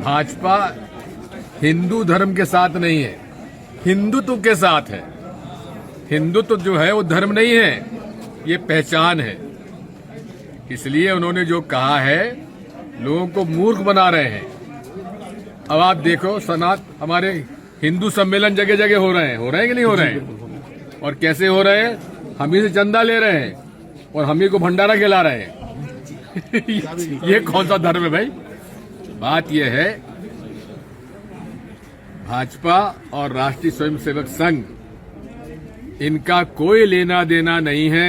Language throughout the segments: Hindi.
भाजपा हिंदू धर्म के साथ नहीं है, हिंदुत्व के साथ है। हिंदुत्व जो है वो धर्म नहीं है, ये पहचान है। इसलिए उन्होंने जो कहा है लोगों को मूर्ख बना रहे हैं। अब आप देखो हमारे हिंदू सम्मेलन जगह जगह हो रहे हैं कि नहीं हो रहे हैं? और कैसे हो रहे हैं? हम ही से चंदा ले रहे हैं और हम ही को भंडारा खिला रहे हैं। ये कौन सा धर्म है भाई? बात यह है, भाजपा और राष्ट्रीय स्वयंसेवक संघ, इनका कोई लेना देना नहीं है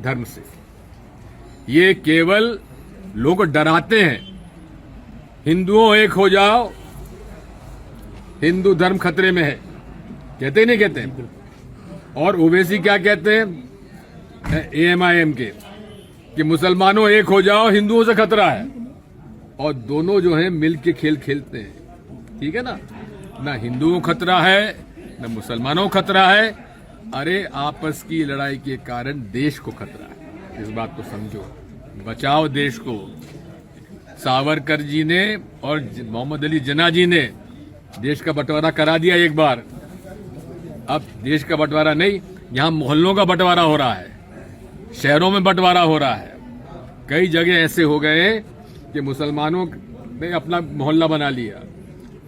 धर्म से। ये केवल लोग डराते हैं, हिंदुओं एक हो जाओ, हिंदू धर्म खतरे में है, कहते ही नहीं कहते हैं। और ओवैसी क्या कहते हैं AMIM के कि मुसलमानों एक हो जाओ, हिंदुओं से खतरा है। और दोनों जो हैं मिल के खेल खेलते हैं, ठीक है ना हिंदुओं को खतरा है न मुसलमानों को खतरा है। अरे आपस की लड़ाई के कारण देश को खतरा है, इस बात को समझो, बचाओ देश को। सावरकर जी ने और मोहम्मद अली जिन्ना जी ने देश का बंटवारा करा दिया एक बार। अब देश का बंटवारा नहीं, यहां मोहल्लों का बंटवारा हो रहा है, शहरों में बंटवारा हो रहा है। कई जगह ऐसे हो गए कि मुसलमानों ने अपना मोहल्ला बना लिया,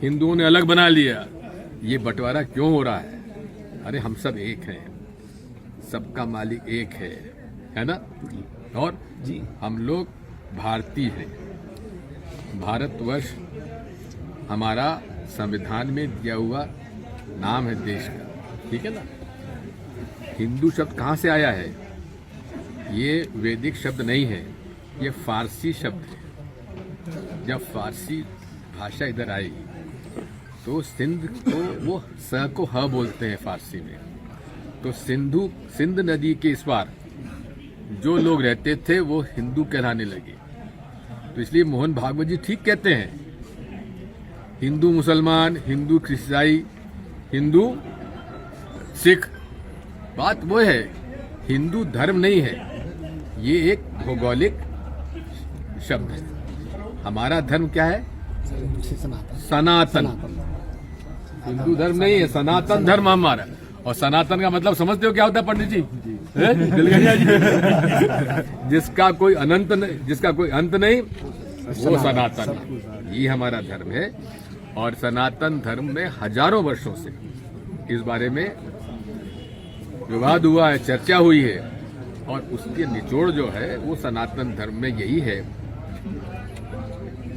हिंदुओं ने अलग बना लिया। ये बंटवारा क्यों हो रहा है? अरे हम सब एक हैं, सबका मालिक एक है ना? और जी हम लोग भारतीय हैं। भारतवर्ष हमारा संविधान में दिया हुआ नाम है देश का, ठीक है ना? हिंदू शब्द कहाँ से आया है? ये वैदिक शब्द नहीं है, ये फारसी शब्द है। जब फारसी भाषा इधर आई तो सिंध को वो स को ह बोलते हैं फारसी में। तो सिंध नदी के इस पार जो लोग रहते थे वो हिंदू कहलाने लगे। तो इसलिए मोहन भागवत जी ठीक कहते हैं, हिंदू मुसलमान, हिंदू ईसाई, हिंदू सिख, बात वो है, हिंदू धर्म नहीं है, ये एक भौगोलिक शब्द है। हमारा धर्म क्या है? सनातन। हिंदू धर्म नहीं है, सनातन धर्म हमारा। और सनातन का मतलब समझते हो क्या होता है पंडित जी? जिसका कोई अंत नहीं, वो सनातन है। ये हमारा धर्म है। और सनातन धर्म में हजारों वर्षों से इस बारे में विवाद हुआ है, चर्चा हुई है। और उसके निचोड़ जो है वो सनातन धर्म में यही है,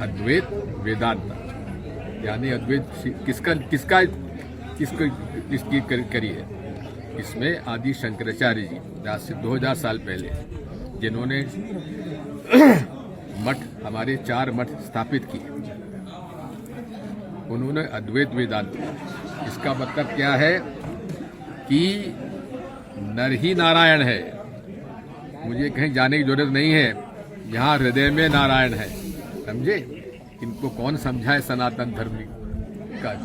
अद्वैत वेदांत। यानी अद्वैत किसकी करी है? इसमें आदि शंकराचार्य जी आज से 2000 साल पहले, जिन्होंने मठ, हमारे 4 मठ स्थापित किए, उन्होंने अद्वैत वेदांत। इसका मतलब क्या है कि नर ही नारायण है, मुझे कहीं जाने की जरूरत नहीं है, यहाँ हृदय में नारायण है। समझे? इनको कौन समझाए सनातन धर्म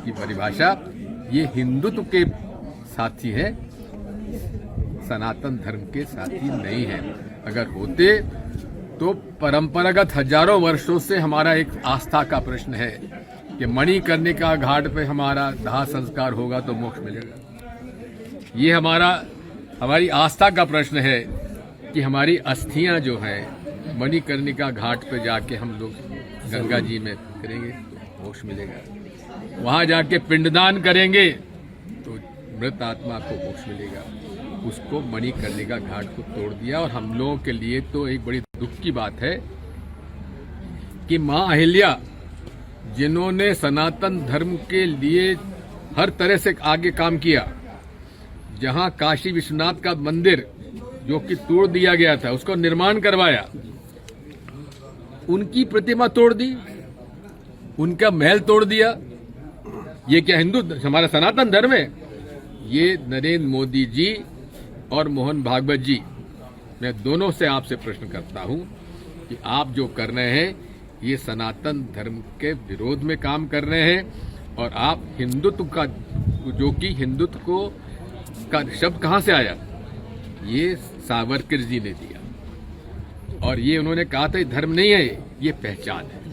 की परिभाषा? ये हिंदुत्व के साथी है, सनातन धर्म के साथी नहीं है। अगर होते तो परंपरागत हजारों वर्षों से हमारा एक आस्था का प्रश्न है कि मणिकर्णिका घाट पे हमारा दाह संस्कार होगा तो मोक्ष मिलेगा। ये हमारी आस्था का प्रश्न है कि हमारी अस्थियां जो है मणिकर्णिका घाट पे जाके हम लोग गंगा जी में करेंगे तो मोक्ष मिलेगा। वहां जाके पिंडदान करेंगे तो मृत आत्मा को मोक्ष मिलेगा। उसको मणिकर्णिका घाट को तोड़ दिया। और हम लोगों के लिए तो एक बड़ी दुख की बात है कि मां अहिल्या, जिन्होंने सनातन धर्म के लिए हर तरह से आगे काम किया, जहां काशी विश्वनाथ का मंदिर जो कि तोड़ दिया गया था उसको निर्माण करवाया, उनकी प्रतिमा तोड़ दी, उनका महल तोड़ दिया। ये क्या हिंदू हमारा सनातन धर्म है? ये नरेंद्र मोदी जी और मोहन भागवत जी, मैं दोनों से आपसे प्रश्न करता हूं कि आप जो कर रहे हैं ये सनातन धर्म के विरोध में काम कर रहे हैं। और आप हिंदुत्व का, जो कि हिंदुत्व को का शब्द कहां से आया? ये सावरकर जी ने दिया। और ये उन्होंने कहा था ये धर्म नहीं है, ये पहचान है।